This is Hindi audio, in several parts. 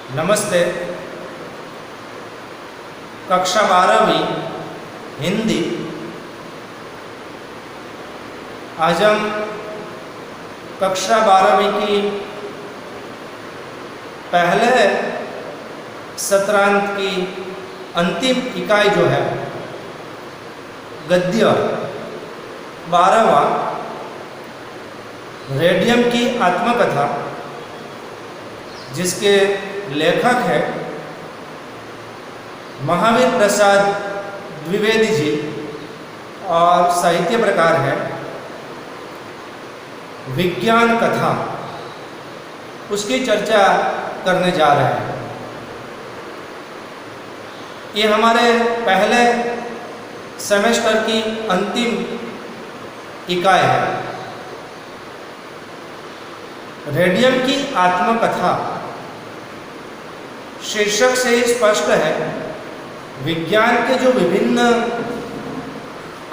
नमस्ते। कक्षा 12वीं हिंदी। आज हम कक्षा 12वीं की पहले सत्रांत की अंतिम इकाई जो है गद्य 12वां रेडियम की आत्मकथा, जिसके लेखक हैं महावीर प्रसाद द्विवेदी जी और साहित्य प्रकार है विज्ञान कथा, उसकी चर्चा करने जा रहे हैं। ये हमारे पहले सेमेस्टर की अंतिम इकाई है। रेडियम की आत्मकथा शीर्षक से ही स्पष्ट है, विज्ञान के जो विभिन्न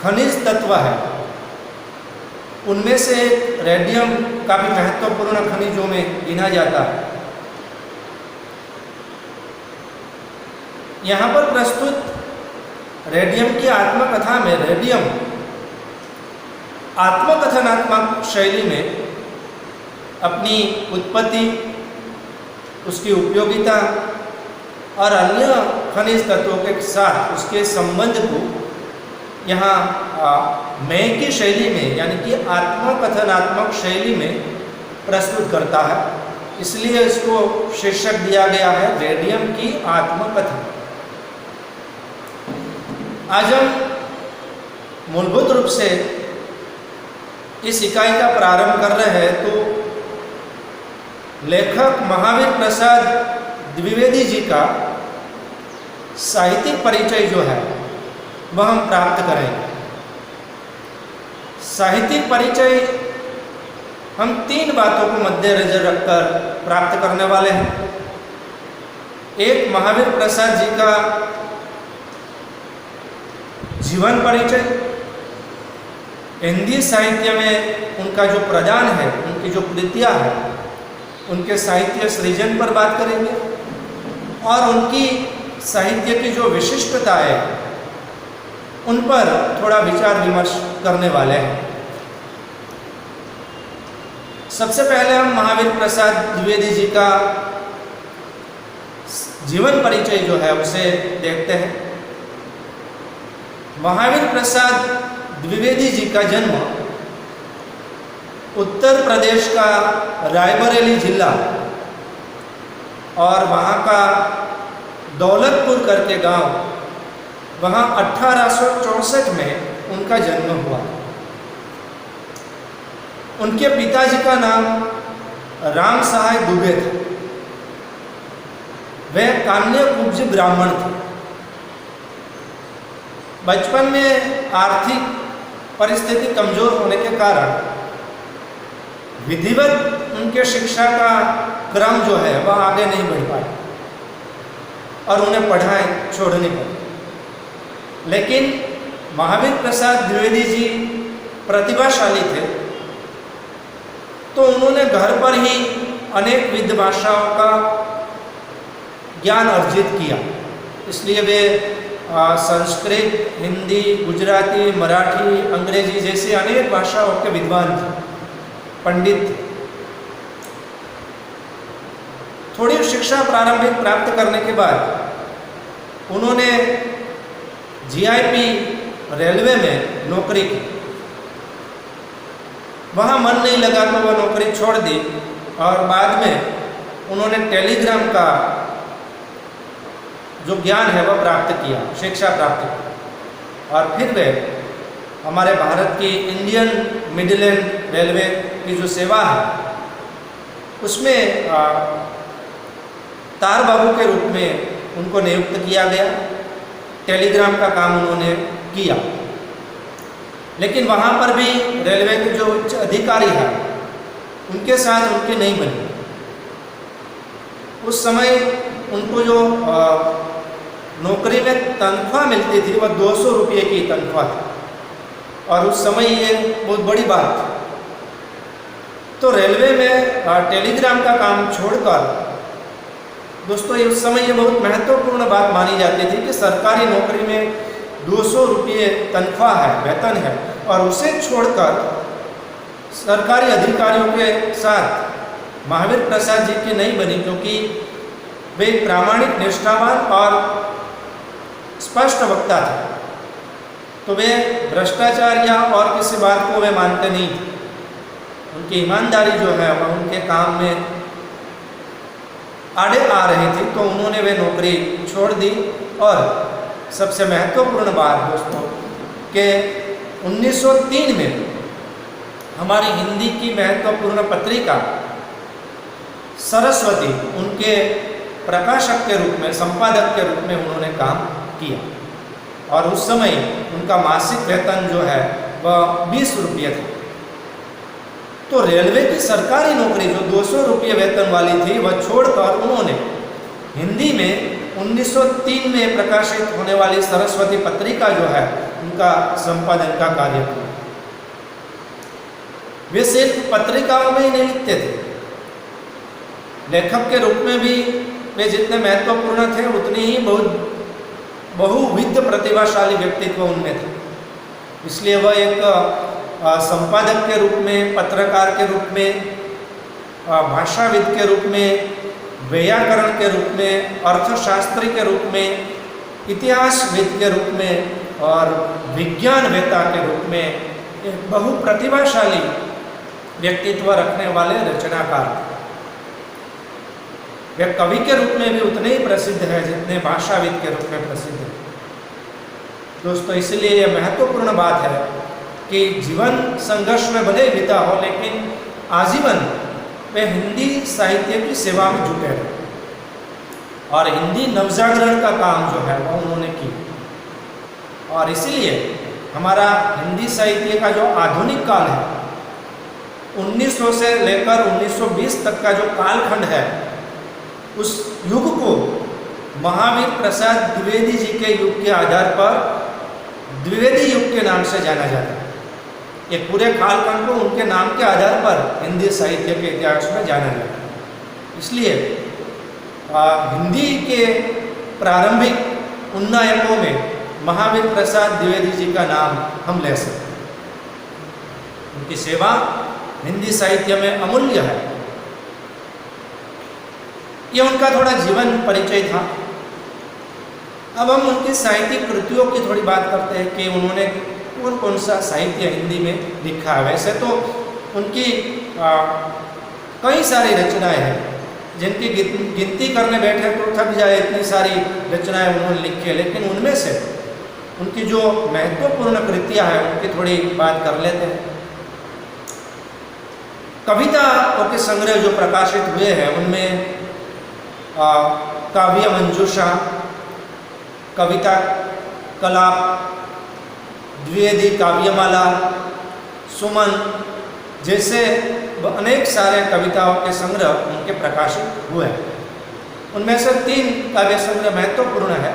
खनिज तत्व है उनमें से रेडियम काफी महत्वपूर्ण खनिजों में गिना जाता है। यहाँ पर प्रस्तुत रेडियम की आत्मकथा में रेडियम आत्मकथनात्मक शैली में अपनी उत्पत्ति, उसकी उपयोगिता और अन्य खनिज तत्वों के साथ उसके संबंध को यहाँ मैं की शैली में यानी कि आत्मकथनात्मक शैली में प्रस्तुत करता है। इसलिए इसको शीर्षक दिया गया है रेडियम की आत्मकथा। आज हम मूलभूत रूप से इस इकाई का प्रारंभ कर रहे हैं तो लेखक महावीर प्रसाद द्विवेदी जी का साहित्यिक परिचय जो है वह हम प्राप्त करेंगे। साहित्यिक परिचय हम 3 बातों को मद्देनजर रखकर प्राप्त करने वाले हैं। एक, महावीर प्रसाद जी का जीवन परिचय, हिंदी साहित्य में उनका जो प्रदान है, उनकी जो कृतियाँ है, उनके साहित्य सृजन पर बात करेंगे और उनकी साहित्य की जो विशिष्टता है उन पर थोड़ा विचार विमर्श करने वाले हैं। सबसे पहले हम महावीर प्रसाद द्विवेदी जी का जीवन परिचय जो है उसे देखते हैं। महावीर प्रसाद द्विवेदी जी का जन्म उत्तर प्रदेश का रायबरेली जिला और वहाँ का दौलतपुर करके गांव, वहाँ 1864 में उनका जन्म हुआ। उनके पिताजी का नाम राम सहाय दुबे था। वे कान्य कुब्ज ब्राह्मण थे। बचपन में आर्थिक परिस्थिति कमजोर होने के कारण विधिवत उनके शिक्षा का क्रम जो है वह आगे नहीं बढ़ पाया और उन्हें पढ़ाई छोड़नी पड़ी। लेकिन महावीर प्रसाद द्विवेदी जी प्रतिभाशाली थे, तो उन्होंने घर पर ही अनेक विविध भाषाओं का ज्ञान अर्जित किया। इसलिए वे संस्कृत, हिंदी, गुजराती, मराठी, अंग्रेजी जैसी अनेक भाषाओं के विद्वान थे, पंडित थे। थोड़ी शिक्षा प्रारंभिक प्राप्त करने के बाद उन्होंने जीआईपी रेलवे में नौकरी की। वहाँ मन नहीं लगा तो वह नौकरी छोड़ दी और बाद में उन्होंने टेलीग्राम का जो ज्ञान है वह प्राप्त किया, शिक्षा प्राप्त की। और फिर वे हमारे भारत की इंडियन मिडलैंड रेलवे की जो सेवा है उसमें तार बाबू के रूप में उनको नियुक्त किया गया। टेलीग्राम का काम उन्होंने किया, लेकिन वहाँ पर भी रेलवे के जो उच्च अधिकारी हैं उनके साथ उनकी नहीं बनी। उस समय उनको जो नौकरी में तनख्वाह मिलती थी वह 200 रुपये की तनख्वाह थी और उस समय ये बहुत बड़ी बात थी। तो रेलवे में टेलीग्राम का काम छोड़कर दोस्तों उस समय ये बहुत महत्वपूर्ण बात मानी जाती थी कि सरकारी नौकरी में 200 रुपये तनख्वाह है, वेतन है, और उसे छोड़कर सरकारी अधिकारियों के साथ महावीर प्रसाद जी की नहीं बनी, क्योंकि वे प्रामाणिक, निष्ठावान और स्पष्ट वक्ता थे। तो वे भ्रष्टाचार या और किसी बात को वे मानते नहीं थे। उनकी ईमानदारी जो है वह उनके काम में आड़े आ रही थी, तो उन्होंने वे नौकरी छोड़ दी। और सबसे महत्वपूर्ण बात दोस्तों कि 1903 में हमारी हिंदी की महत्वपूर्ण पत्रिका सरस्वती, उनके प्रकाशक के रूप में, संपादक के रूप में उन्होंने काम किया। और उस समय उनका मासिक वेतन जो है वह 20 रुपये था। तो रेलवे की सरकारी नौकरी जो 200 रुपये वेतन वाली थी वह छोड़कर उन्होंने हिंदी में 1903 में प्रकाशित होने वाली सरस्वती पत्रिका जो है उनका संपादन का कार्य किया। वे सिर्फ पत्रिकाओं में ही नहीं लिखते थे, लेखक के रूप में भी वे जितने महत्वपूर्ण थे उतनी ही बहुविध प्रतिभाशाली व्यक्तित्व उनमें थे। इसलिए वह एक संपादक के रूप में, पत्रकार के रूप में, भाषाविद के रूप में, व्याकरण के रूप में, अर्थशास्त्री के रूप में, इतिहासविद के रूप में और विज्ञानवेत्ता के रूप में एक बहुप्रतिभाशाली व्यक्तित्व रखने वाले रचनाकार थे। वे कवि के रूप में भी उतने ही प्रसिद्ध है जितने भाषाविद के रूप में प्रसिद्ध है। दोस्तों इसलिए यह महत्वपूर्ण बात है कि जीवन संघर्ष में भले बीता हो, लेकिन आजीवन वे हिंदी साहित्य की सेवा में जुटे रहे और हिंदी नवजागरण का काम जो है वो उन्होंने किया। और इसीलिए हमारा हिंदी साहित्य का जो आधुनिक काल है, 1900 से लेकर 1920 तक का जो कालखंड है, उस युग को महावीर प्रसाद द्विवेदी जी के युग के आधार पर द्विवेदी युग के नाम से जाना जाता है। ये पूरे कालखंड को उनके नाम के आधार पर हिंदी साहित्य के इतिहास में जाना जाता है। इसलिए हिंदी के प्रारंभिक उन्नायकों में महावीर प्रसाद द्विवेदी जी का नाम हम ले सकते हैं। उनकी सेवा हिंदी साहित्य में अमूल्य है। ये उनका थोड़ा जीवन परिचय था। अब हम उनकी साहित्यिक कृतियों की थोड़ी बात करते हैं कि उन्होंने कौन कौन सा साहित्य हिंदी में लिखा है। वैसे तो उनकी कई सारी रचनाएं हैं जिनकी गिनती करने बैठे तो थक जाए, इतनी सारी रचनाएं उन्होंने लिखी है। लेकिन उनमें से उनकी जो महत्वपूर्ण कृतियां हैं उनकी थोड़ी बात कर लेते हैं। कविताओं के संग्रह जो प्रकाशित हुए हैं उनमें काव्य मंजूषा, कविता कलाप, द्विवेदी काव्यमाला, सुमन जैसे अनेक सारे कविताओं के संग्रह उनके प्रकाशित हुए हैं। उनमें से 3 काव्य संग्रह महत्वपूर्ण है।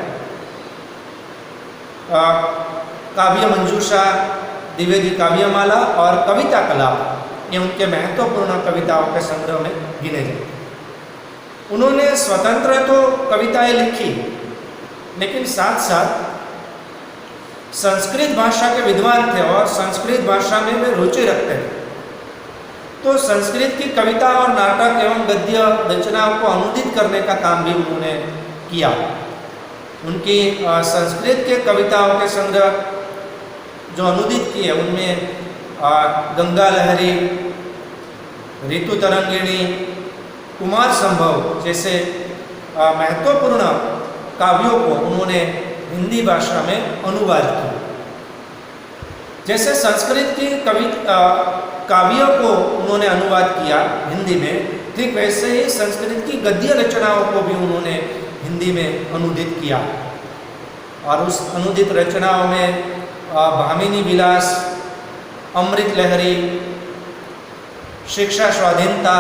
काव्य मंजूषा, द्विवेदी काव्यमाला और कविता कलाप, ये उनके महत्वपूर्ण कविताओं के संग्रह में गिने जाते हैं। उन्होंने स्वतंत्र तो कविताएं लिखी, लेकिन साथ साथ संस्कृत भाषा के विद्वान थे और संस्कृत भाषा में वे रुचि रखते थे। तो संस्कृत की कविता और नाटक एवं गद्य रचनाओं को अनुदित करने का काम भी उन्होंने किया। उनकी संस्कृत के कविताओं के संग्रह जो अनुदित किए उनमें गंगा लहरी, ऋतु तरंगिणी, कुमार संभव जैसे महत्वपूर्ण काव्यों को उन्होंने हिंदी भाषा में अनुवाद किया। जैसे संस्कृत की काव्यों को उन्होंने अनुवाद किया हिंदी में, ठीक वैसे ही संस्कृत की गद्य रचनाओं को भी उन्होंने हिंदी में अनुदित किया। और उस अनुदित रचनाओं में भामिनी विलास, अमृत लहरी, शिक्षा स्वाधीनता,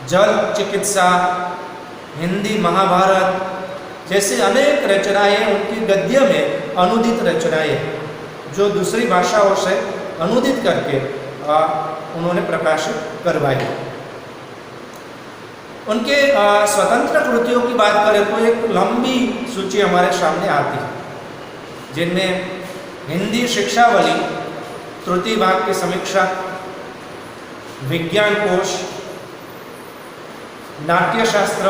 जल चिकित्सा, हिंदी महाभारत जैसी अनेक रचनाएं उनकी गद्य में अनुदित रचनाएं जो दूसरी भाषाओं से अनुदित करके उन्होंने प्रकाशित करवाई। उनके स्वतंत्र कृतियों की बात करें तो एक लंबी सूची हमारे सामने आती है, जिनमें हिंदी शिक्षावली, त्रुटि भाग की समीक्षा, विज्ञान कोश, नाट्यशास्त्र,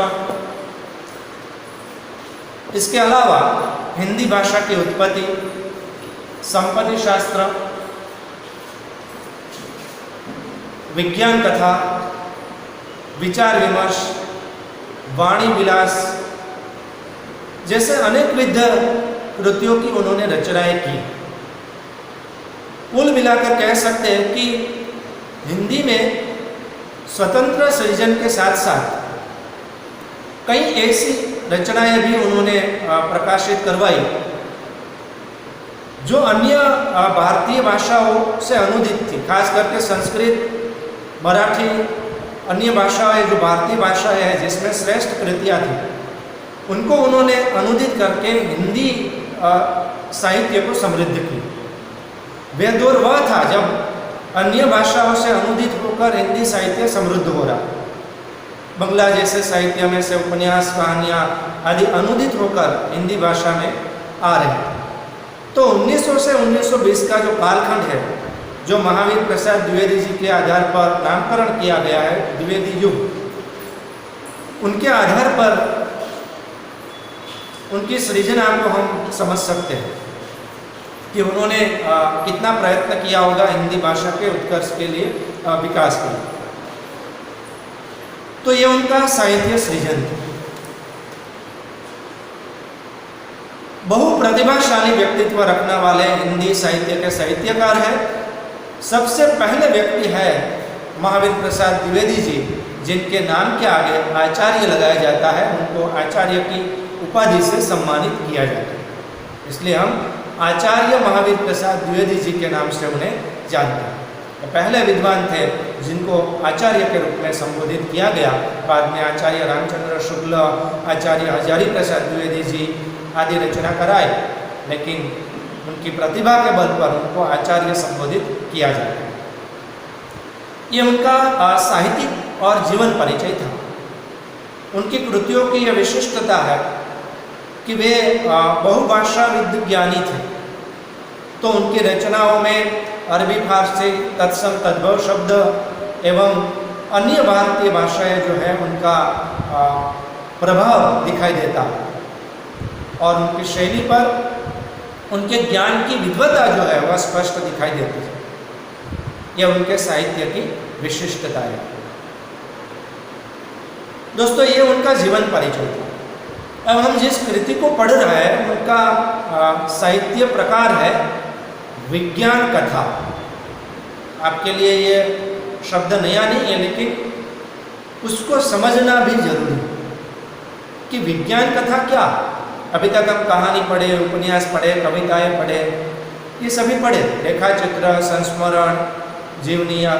इसके अलावा हिंदी भाषा की उत्पत्ति, संपत्ति शास्त्र, विज्ञान कथा, विचार विमर्श, वाणी विलास जैसे अनेक विध कृतियों की उन्होंने रचनाएं की। कुल मिलाकर कह सकते हैं कि हिंदी में स्वतंत्र सृजन के साथ साथ कई ऐसी रचनाएं भी उन्होंने प्रकाशित करवाई जो अन्य भारतीय भाषाओं से अनुदित थी, खास करके संस्कृत, मराठी, अन्य भाषाएं जो भारतीय भाषाएं हैं जिसमें श्रेष्ठ कृतियाँ थी, उनको उन्होंने अनुदित करके हिंदी साहित्य को समृद्ध की। वह दौर वह था जब अन्य भाषाओं से अनुदित होकर हिंदी साहित्य समृद्ध हो रहा। बंगला जैसे साहित्य में से उपन्यास, कहानियाँ आदि अनुदित होकर हिंदी भाषा में आ रहे। तो 1900 से 1920 का जो कालखंड है, जो महावीर प्रसाद द्विवेदी जी के आधार पर नामकरण किया गया है द्विवेदी युग, उनके आधार पर उनकी सृजना को हम समझ सकते हैं कि उन्होंने कितना प्रयत्न किया होगा हिंदी भाषा के उत्कर्ष के लिए, विकास के लिए। तो ये उनका साहित्य सृजन था। बहु प्रतिभाशाली व्यक्तित्व रखने वाले हिंदी साहित्य के साहित्यकार हैं। सबसे पहले व्यक्ति है महावीर प्रसाद द्विवेदी जी, जिनके नाम के आगे आचार्य लगाया जाता है। उनको आचार्य की उपाधि से सम्मानित किया जाता है, इसलिए हम आचार्य महावीर प्रसाद द्विवेदी जी के नाम से उन्हें जानते हैं। तो पहले विद्वान थे जिनको आचार्य के रूप में संबोधित किया गया। बाद में आचार्य रामचंद्र शुक्ल, आचार्य हजारी प्रसाद द्विवेदी जी आदि रचना कराए, लेकिन उनकी प्रतिभा के बल पर उनको आचार्य संबोधित किया जाता है। ये उनका साहित्यिक और जीवन परिचय था। उनकी कृतियों की यह विशिष्टता है कि वे बहुभाषा विज्ञानी थे। तो उनकी रचनाओं में अरबी, फारसी, तत्सम, तद्भव शब्द एवं अन्य भारतीय भाषाएं जो है उनका प्रभाव दिखाई देता है, और उनकी शैली पर उनके ज्ञान की विद्वता जो है वह स्पष्ट दिखाई देती है। यह उनके साहित्य की विशिष्टता है। दोस्तों, ये उनका जीवन परिचय था। अब हम जिस कृति को पढ़ रहे हैं उनका साहित्य प्रकार है विज्ञान कथा। आपके लिए ये शब्द नया नहीं है, लेकिन उसको समझना भी जरूरी है कि विज्ञान कथा क्या। अभी तक हम कहानी पढ़े, उपन्यास पढ़े, कविताएं पढ़े, ये सभी पढ़े, रेखाचित्र, संस्मरण, जीवनिया।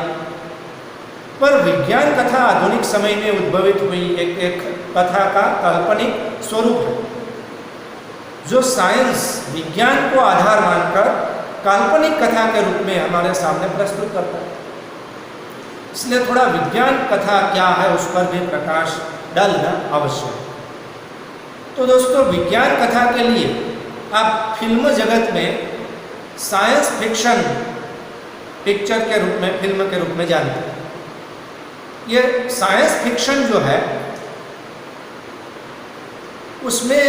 पर विज्ञान कथा आधुनिक समय में उद्भवित हुई एक कथा का काल्पनिक स्वरूप है, जो साइंस, विज्ञान को आधार मानकर काल्पनिक कथा के रूप में हमारे सामने प्रस्तुत करता है। इसलिए थोड़ा विज्ञान कथा क्या है उस पर भी प्रकाश डालना आवश्यक है। तो दोस्तों, विज्ञान कथा के लिए आप फिल्म जगत में साइंस फिक्शन पिक्चर के रूप में, फिल्म के रूप में जानते हैं। ये साइंस फिक्शन जो है उसमें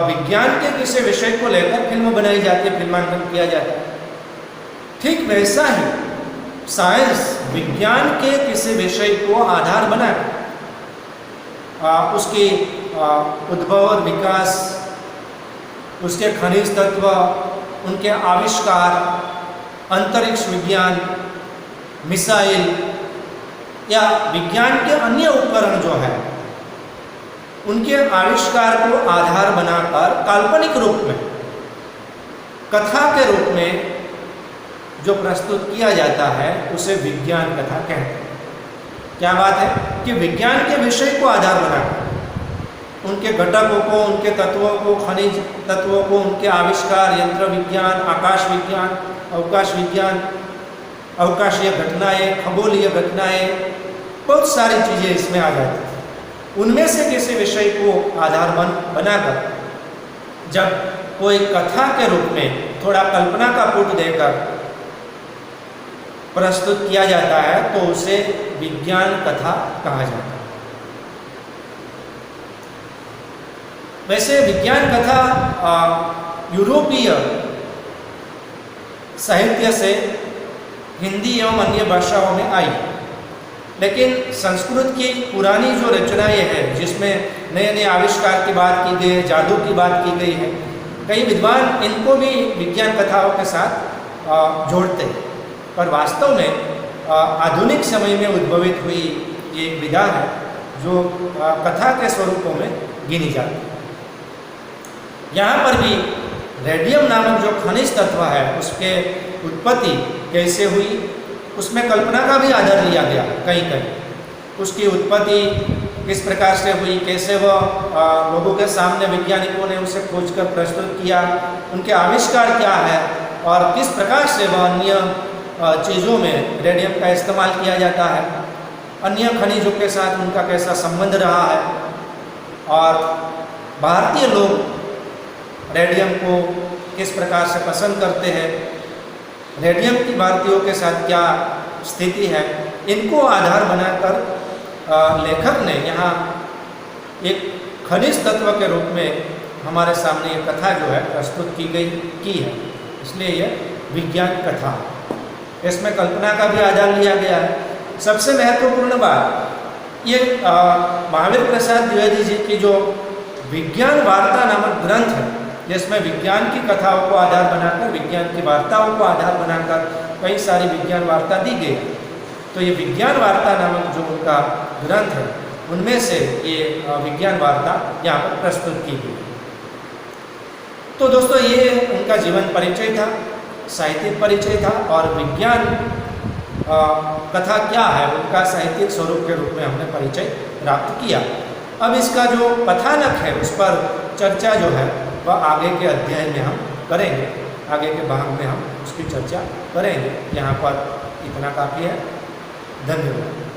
विज्ञान के किसी विषय को लेकर फिल्म बनाई जाती है, फिल्मांकन किया जाता है। ठीक वैसा ही साइंस विज्ञान के किसी विषय को आधार बनाकर उसकी उद्भव और विकास, उसके खनिज तत्व, उनके आविष्कार, अंतरिक्ष विज्ञान, मिसाइल या विज्ञान के अन्य उपकरण जो है उनके आविष्कार को आधार बनाकर काल्पनिक रूप में, कथा के रूप में जो प्रस्तुत किया जाता है उसे विज्ञान कथा कहते हैं। क्या बात है कि विज्ञान के विषय को आधार बनाकर उनके घटकों को, उनके तत्वों को, खनिज तत्वों को, उनके आविष्कार, यंत्र विज्ञान, आकाश विज्ञान, अवकाश विज्ञान, अवकाशीय घटनाएं, खगोलीय घटनाएं, बहुत सारी चीज़ें इसमें आ जाती हैं। उनमें से किसी विषय को आधार बनाकर जब कोई कथा के रूप में थोड़ा कल्पना का पुट देकर प्रस्तुत किया जाता है तो उसे विज्ञान कथा कहा जाता है। वैसे विज्ञान कथा यूरोपीय साहित्य से हिंदी एवं अन्य भाषाओं में आई, लेकिन संस्कृत की पुरानी जो रचनाएं हैं जिसमें नए नए आविष्कार की बात की गई है, जादू की बात की गई है, कई विद्वान इनको भी विज्ञान कथाओं के साथ जोड़ते हैं। पर वास्तव में आधुनिक समय में उद्भवित हुई ये एक विधा है जो कथा के स्वरूपों में गिनी जाती है। यहाँ पर भी रेडियम नामक जो खनिज तत्व है उसके उत्पत्ति कैसे हुई, उसमें कल्पना का भी आधार लिया गया कहीं कहीं। उसकी उत्पत्ति किस प्रकार से हुई, कैसे वह लोगों के सामने वैज्ञानिकों ने उसे खोजकर प्रस्तुत किया, उनके आविष्कार क्या है और किस प्रकार से वह अन्य चीज़ों में रेडियम का इस्तेमाल किया जाता है, अन्य खनिजों के साथ उनका कैसा संबंध रहा है, और भारतीय लोग रेडियम को किस प्रकार से पसंद करते हैं, रेडियम की भारतीयों के साथ क्या स्थिति है, इनको आधार बनाकर लेखक ने यहाँ एक खनिज तत्व के रूप में हमारे सामने ये कथा जो है प्रस्तुत की है। इसलिए यह विज्ञान कथा, इसमें कल्पना का भी आधार लिया गया है। सबसे महत्वपूर्ण बात ये महावीर प्रसाद द्विवेदी जी की जो विज्ञान वार्ता नामक ग्रंथ है, जिसमें विज्ञान की कथाओं को आधार बनाकर, विज्ञान की वार्ताओं को आधार बनाकर कई सारी विज्ञान वार्ता दी गई। तो ये विज्ञान वार्ता नामक जो उनका ग्रंथ है उनमें से ये विज्ञान वार्ता यहाँ पर प्रस्तुत की गई। तो दोस्तों ये उनका जीवन परिचय था, साहित्यिक परिचय था, और विज्ञान कथा क्या है उनका साहित्यिक स्वरूप के रूप में हमने परिचय प्राप्त किया। अब इसका जो कथानक है उस पर चर्चा जो है वह आगे के अध्याय में हम करेंगे, आगे के भाग में हम उसकी चर्चा करेंगे। यहाँ पर इतना काफ़ी है। धन्यवाद।